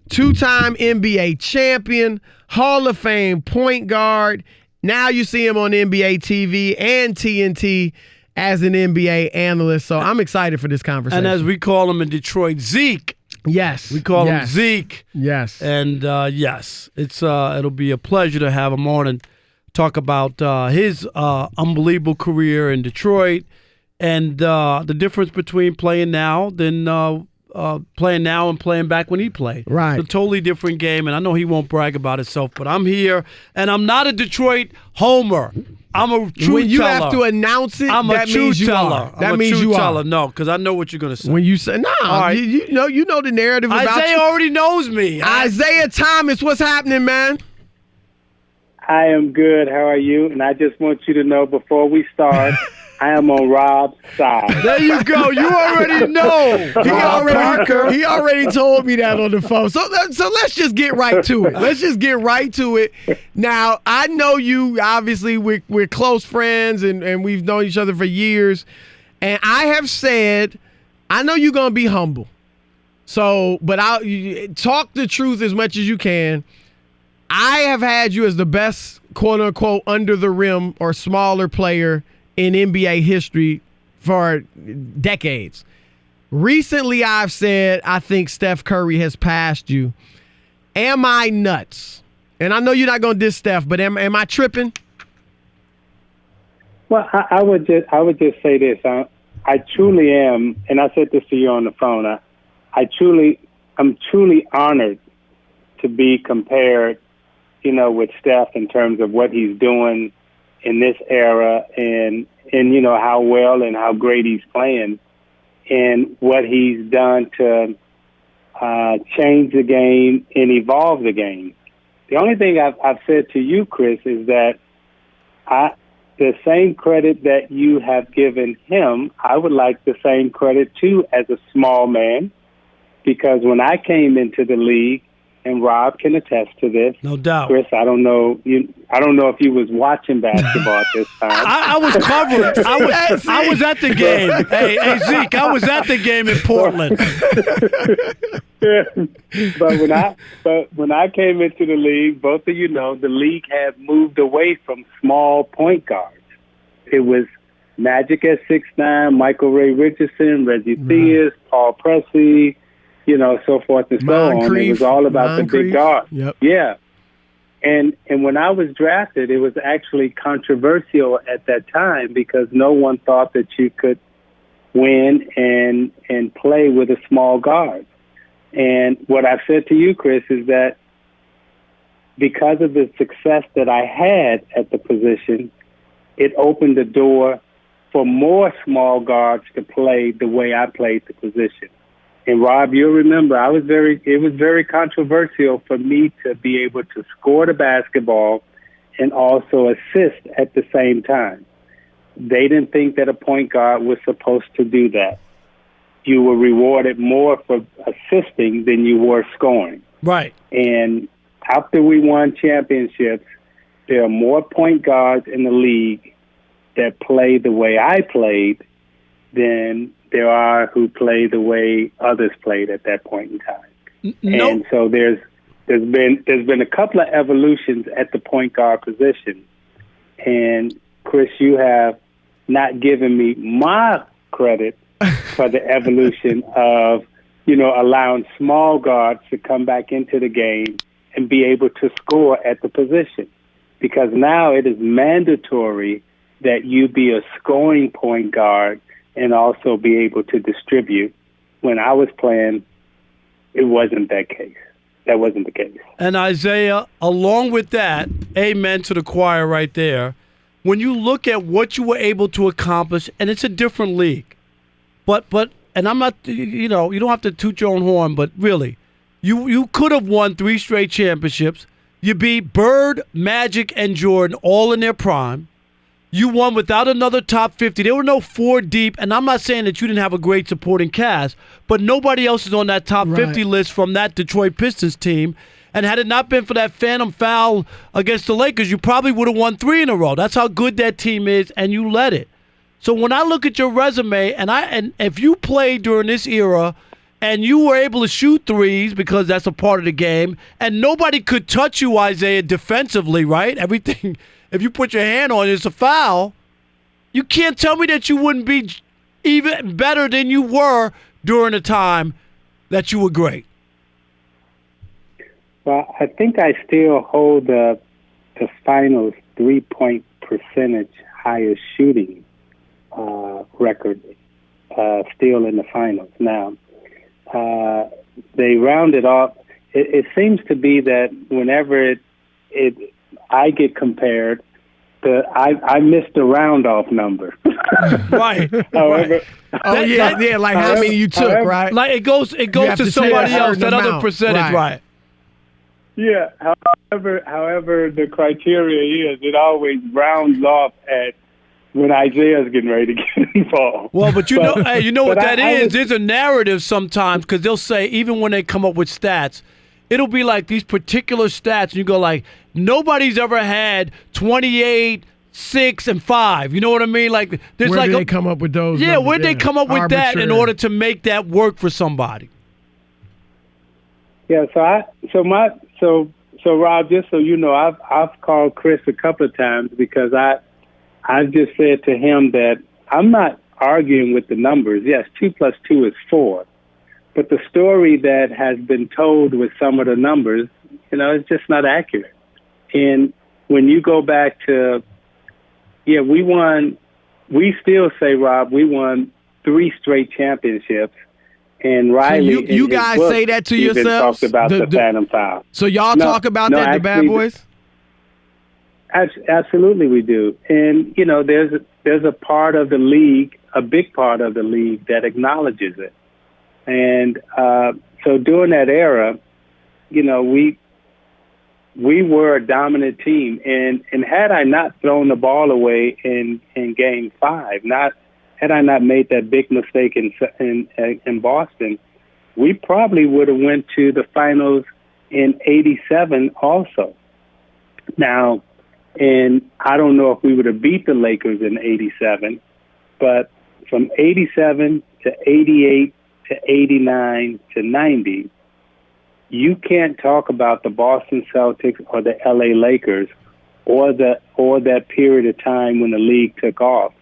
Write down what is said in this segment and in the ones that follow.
two-time NBA champion, Hall of Fame point guard. Now you see him on NBA TV and TNT as an NBA analyst. So I'm excited for this conversation. And as we call him in Detroit, Zeke. Yes. We call him Zeke. Yes. And yes, it'll be a pleasure to have him on and talk about his unbelievable career in Detroit and the difference between playing now than playing now and playing back when he played. Right. It's a totally different game, and I know he won't brag about himself, but I'm here, and I'm not a Detroit homer. I'm a true when you teller. have to announce it, I'm that a true means you teller. are. I'm That a means true you teller. are. No, because I know what you're going to say. When you say, right. you know the narrative about Isaiah you. already knows me. Isaiah Thomas, what's happening, man? I am good. How are you? And I just want you to know before we start, I am on Rob's side. There you go. You already know. He already told me that on the phone. So let's just get right to it. Now, I know you, obviously, we're close friends, and we've known each other for years. And I have said, I know you're going to be humble. So, but I'll talk the truth as much as you can. I have had you as the best, quote-unquote, under the rim or smaller player in NBA history for decades. Recently, I've said I think Steph Curry has passed you. Am I nuts? And I know you're not going to diss Steph, but am I tripping? Well, I would just say this. I truly am, and I said this to you on the phone. I'm truly honored to be compared, with Steph in terms of what he's doing in this era and how well and how great he's playing and what he's done to change the game and evolve the game. The only thing I've said to you, Chris, is that the same credit that you have given him, I would like the same credit too as a small man, because when I came into the league, and Rob can attest to this. No doubt. Chris, I don't know if you was watching basketball at this time. I was covering. I was at the game. Hey, Zeke, I was at the game in Portland. But when I came into the league, both of you know, the league had moved away from small point guards. It was Magic at 6'9", Michael Ray Richardson, Reggie Theus, Paul Pressey, so forth and so on. It was all about the big guard. Yep. Yeah. And when I was drafted, it was actually controversial at that time because no one thought that you could win and play with a small guard. And what I've said to you, Chris, is that because of the success that I had at the position, it opened the door for more small guards to play the way I played the position. And Rob, you'll remember, it was very controversial for me to be able to score the basketball and also assist at the same time. They didn't think that a point guard was supposed to do that. You were rewarded more for assisting than you were scoring. Right. And after we won championships, there are more point guards in the league that play the way I played than there are who play the way others played at that point in time. No. And so there's been a couple of evolutions at the point guard position. And Chris, you have not given me my credit for the evolution of, allowing small guards to come back into the game and be able to score at the position. Because now it is mandatory that you be a scoring point guard and also be able to distribute. When I was playing, it wasn't that case. That wasn't the case. And Isaiah, along with that, amen to the choir right there, when you look at what you were able to accomplish, and it's a different league, but and I'm not, you don't have to toot your own horn, but really, you could have won 3 straight championships. You beat Bird, Magic, and Jordan all in their prime. You won without another top 50. There were no 4 deep, and I'm not saying that you didn't have a great supporting cast, but nobody else is on that top 50 list from that Detroit Pistons team. And had it not been for that phantom foul against the Lakers, you probably would have won 3 in a row. That's how good that team is, and you led it. So when I look at your resume, and if you played during this era, and you were able to shoot threes because that's a part of the game, and nobody could touch you, Isiah, defensively, right? Everything, if you put your hand on it, it's a foul. You can't tell me that you wouldn't be even better than you were during the time that you were great. Well, I think I still hold the finals 3-point percentage highest shooting record still in the finals. Now, they rounded off. It seems to be that whenever I get compared, I missed the round off number. Right. However, like how many you took, right? Like it goes to somebody else, that other percentage, right? Yeah. However, the criteria is it always rounds off at when Isiah's getting ready to get involved. Well, but you know what that is? There's a narrative sometimes because they'll say, even when they come up with stats, it'll be like these particular stats, and you go like, nobody's ever had 28, 6, and 5. You know what I mean? Like there's where like they come up with those? Yeah, numbers? where'd they come up with that in order to make that work for somebody? Yeah. So Rob, just so you know, I've called Chris a couple of times because I've just said to him that I'm not arguing with the numbers. Yes, 2 + 2 is 4. But the story that has been told with some of the numbers, it's just not accurate. And when you go back to, we won, we still say, Rob, we won 3 straight championships. And Riley, so you guys say that to yourselves? Talked about the phantom foul. So y'all talk about that, the bad boys? Absolutely, we do. And there's a part of the league, a big part of the league that acknowledges it. And so during that era, we were a dominant team. And had I not thrown the ball away in Game 5, had I not made that big mistake in Boston, we probably would have went to the finals in '87 also. Now, and I don't know if we would have beat the Lakers in '87, but from '87 to '88 to '89 to '90, you can't talk about the Boston Celtics or the LA Lakers or that period of time when the league took off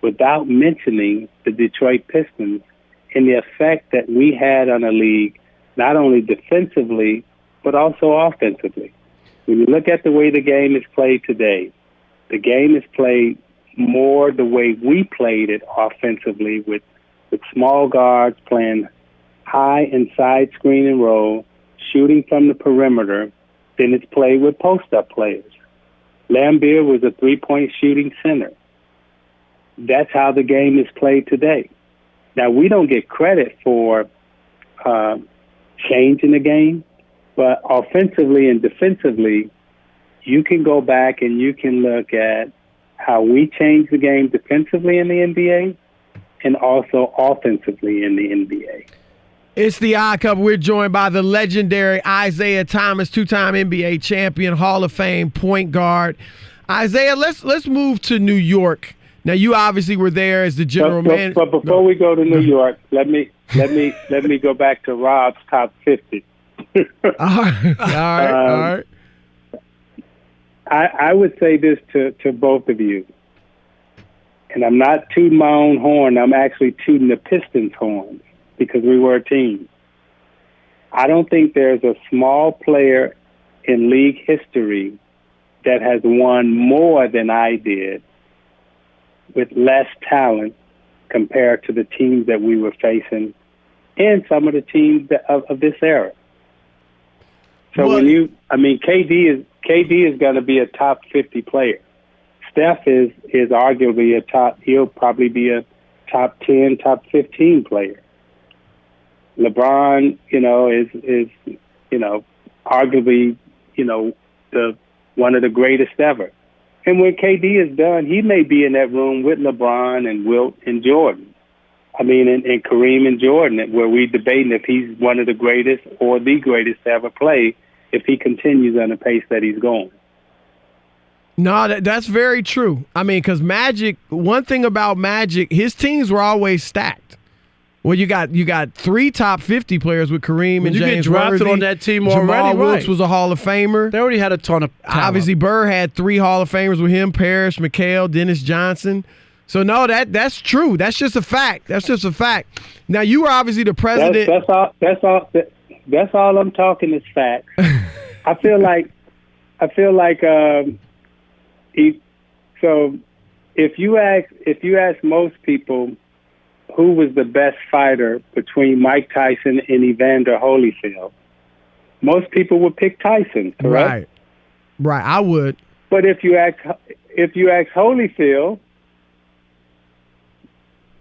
without mentioning the Detroit Pistons and the effect that we had on the league, not only defensively, but also offensively. When you look at the way the game is played today, the game is played more the way we played it offensively with small guards playing high and side screen and roll, shooting from the perimeter, than it's played with post-up players. Lambeer was a three-point shooting center. That's how the game is played today. Now, we don't get credit for changing the game, but offensively and defensively, you can go back and you can look at how we changed the game defensively in the NBA and also offensively in the NBA. It's the Odd Couple. We're joined by the legendary Isiah Thomas, 2-time NBA champion, Hall of Fame point guard. Isiah, let's move to New York. Now, you obviously were there as the general manager. But before we go to New York, let me go back to Rob's top 50. All right. I would say this to both of you, and I'm not tooting my own horn. I'm actually tooting the Pistons' horn because we were a team. I don't think there's a small player in league history that has won more than I did with less talent compared to the teams that we were facing and some of the teams of this era. So KD is going to be a top 50 player. Steph is arguably he'll probably be a top 10, top 15 player. LeBron, is arguably, one of the greatest ever. And when KD is done, he may be in that room with LeBron and Wilt and Jordan. And Kareem and Jordan, where we're debating if he's one of the greatest or the greatest to ever play if he continues on the pace that he's going. No, that's very true. Because Magic, one thing about Magic, his teams were always stacked. Well, you got 3 top 50 players with Kareem and you James get drafted Worthy. on that team Jamal already, Wilkes right. was a Hall of Famer. They already had a ton of talent. Obviously, Burr had 3 Hall of Famers with him: Parrish, McHale, Dennis Johnson. So no, that's true. That's just a fact. That's just a fact. Now you were obviously the president. That's all I'm talking is facts. I feel like so if you ask most people who was the best fighter between Mike Tyson and Evander Holyfield, most people would pick Tyson, correct? Right. I would. But if you ask Holyfield,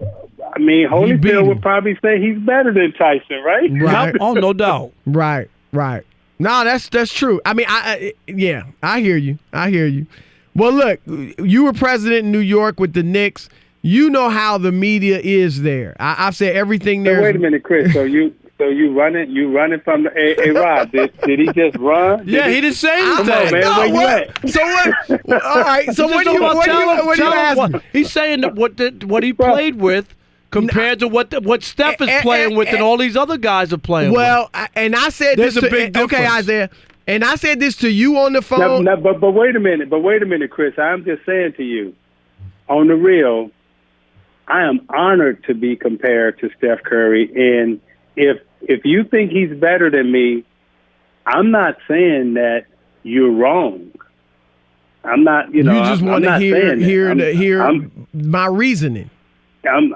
I mean, Holyfield would probably say he's better than Tyson, right? Right. Oh, no doubt. Right. No, that's true. I mean, I hear you. Well, look, you were president in New York with the Knicks. You know how the media is there. I've said everything there. So wait a minute, Chris. So you running from the hey Rob? Did he just run? Yeah, he didn't say anything. Come on, man. No, Where you what? at? So what? All right. So what do you ask? He's saying that what he played with compared to what Steph is playing with and all these other guys are playing with. Well, and I said There's this a to big okay, difference. Isaiah, and I said this to you on the phone. But wait a minute, Chris. I'm just saying to you, on the real, I am honored to be compared to Steph Curry, and if you think he's better than me, I'm not saying that you're wrong. I'm not, You just want to hear I'm, my reasoning. And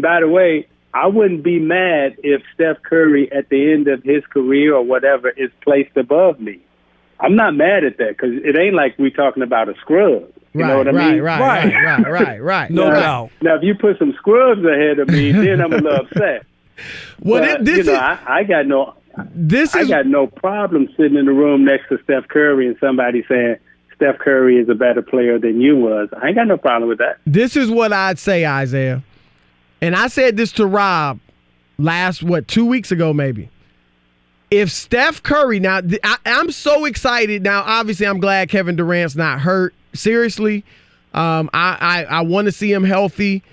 by the way, I wouldn't be mad if Steph Curry at the end of his career or whatever is placed above me. I'm not mad at that because it ain't like we're talking about a scrub. You know what I mean? Right. No doubt. Now, if you put some scrubs ahead of me, then I'm a little upset. Well, But, I got no problem sitting in the room next to Steph Curry and somebody saying Steph Curry is a better player than you was. I ain't got no problem with that. This is what I'd say, Isaiah. And I said this to Rob 2 weeks ago maybe. If Steph Curry, now I'm so excited. Now, obviously, I'm glad Kevin Durant's not hurt. Seriously, I want to see him healthy.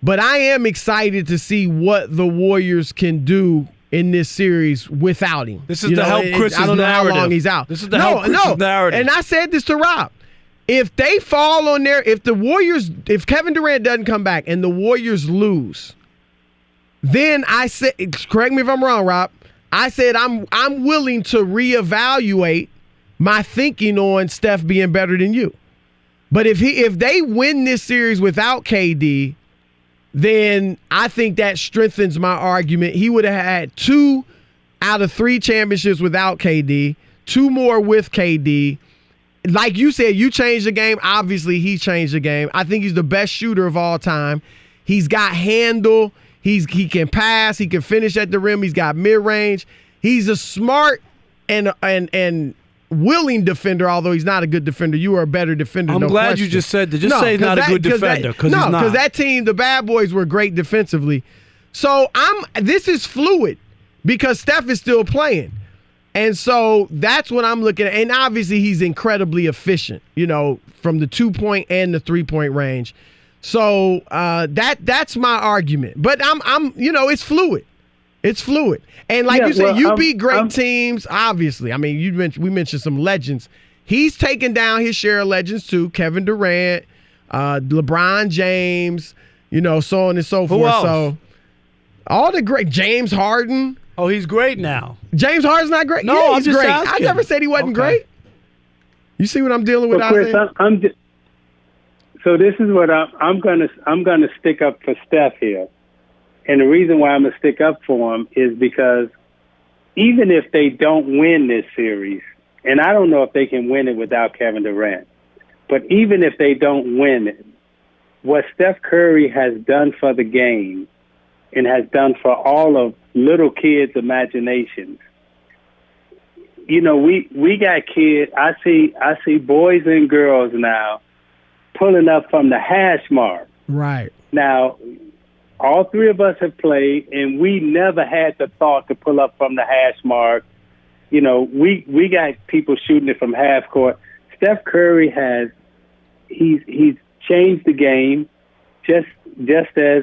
But I am excited to see what the Warriors can do in this series without him. This is to help Chris's narrative. I don't know how long he's out. This is to help Chris's narrative. And I said this to Rob. If they fall on if Kevin Durant doesn't come back and the Warriors lose, then I said, correct me if I'm wrong, Rob, I said I'm willing to reevaluate my thinking on Steph being better than you. But if they win this series without KD, then I think that strengthens my argument. He would have had 2 out of 3 championships without KD, 2 more with KD. Like you said, you changed the game. Obviously, he changed the game. I think he's the best shooter of all time. He's got handle. He can pass. He can finish at the rim. He's got mid-range. He's a smart and willing defender, although he's not a good defender. You are a better defender. I'm glad you just said that. Just say he's not a good defender because he's not. Because that team, the Bad Boys, were great defensively. So this is fluid because Steph is still playing. And so that's what I'm looking at. And obviously he's incredibly efficient, from the 2-point and the 3-point range. So that's my argument. But I'm it's fluid. It's fluid. And like you said, you beat great teams, obviously. I mean, we mentioned some legends. He's taken down his share of legends too. Kevin Durant, LeBron James, so on and so forth. Else? So all the great James Harden. Oh, he's great now. James Harden's not great. No, yeah, I'm he's just great. asking. I never said he wasn't great. You see what I'm dealing with, Chris, Isaiah? So this is what I'm gonna stick up for Steph here. And the reason why I'm going to stick up for him is because even if they don't win this series, and I don't know if they can win it without Kevin Durant, but even if they don't win it, what Steph Curry has done for the game and has done for all of little kids' imaginations, we got kids. I see boys and girls now pulling up from the hash mark. Right. Now, all 3 of us have played, and we never had the thought to pull up from the hash mark. We got people shooting it from half court. Steph Curry he's changed the game, just as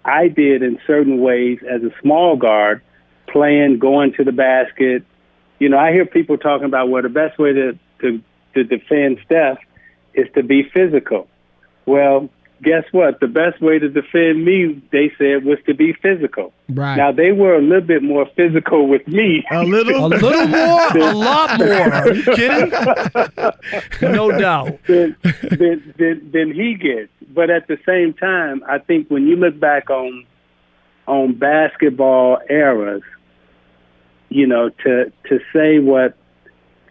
I did in certain ways as a small guard, playing, going to the basket. You know, I hear people talking about, well, the best way to defend Steph is to be physical. Well, guess what? The best way to defend me, they said, was to be physical. Right. Now, they were a little bit more physical with me. A little more, a lot more. Are you kidding? No doubt. than he gets. But at the same time, I think when you look back on basketball eras, you know, to say what,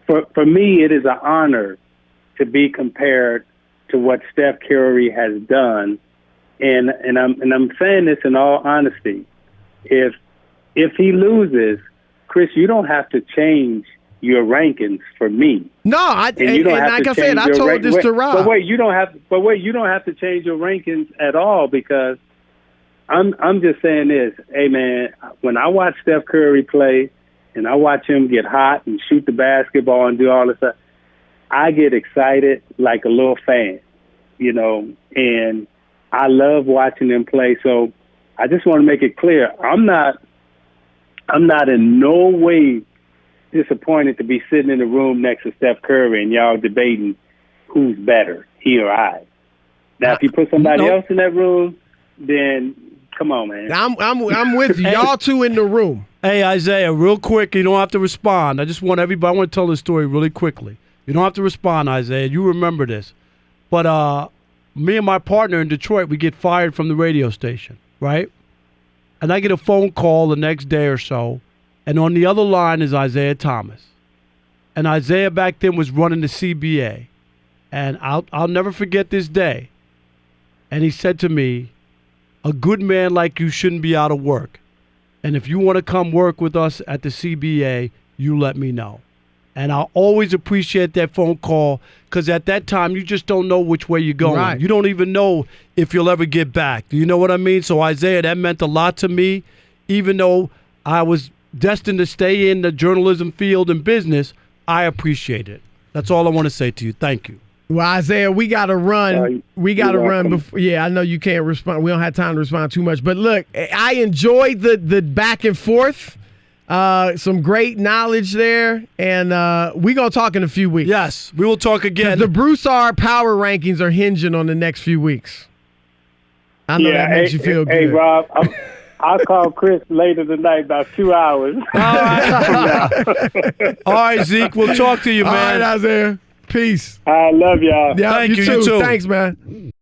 for me, it is an honor to be compared to what Steph Curry has done, and I'm saying this in all honesty. If he loses, Chris, you don't have to change your rankings for me. No, like I said, I told this to Rob. But wait, you don't have to change your rankings at all, because I'm just saying this. Hey man, when I watch Steph Curry play and I watch him get hot and shoot the basketball and do all this stuff, I get excited like a little fan, you know, and I love watching them play. So I just want to make it clear, I'm not in no way disappointed to be sitting in the room next to Steph Curry and y'all debating who's better, he or I. Now, if you put somebody else in that room, then come on, man. I'm with you. Y'all two in the room. Hey, Isiah, real quick, you don't have to respond. I want to tell this story really quickly. You don't have to respond, Isiah. You remember this. But me and my partner in Detroit, we get fired from the radio station, right? And I get a phone call the next day or so, and on the other line is Isiah Thomas. And Isiah back then was running the CBA. And I'll never forget this day. And he said to me, a good man like you shouldn't be out of work. And if you want to come work with us at the CBA, you let me know. And I'll always appreciate that phone call, because at that time, you just don't know which way you're going. Right. You don't even know if you'll ever get back. Do you know what I mean? So, Isiah, that meant a lot to me. Even though I was destined to stay in the journalism field and business, I appreciate it. That's all I want to say to you. Thank you. Well, Isiah, we got to run. We got to run before. Yeah, I know you can't respond. We don't have time to respond too much. But look, I enjoyed the back and forth. Some great knowledge there, and we're going to talk in a few weeks. Yes, we will talk again. The Broussard power rankings are hinging on the next few weeks. I know that makes you feel good. Hey, Rob, I'll call Chris later tonight, about 2 hours. All right. All right, Zeke, we'll talk to you, man. All right, Isiah. Peace. I love y'all. Yeah, Thank you. You too. You too. Thanks, man.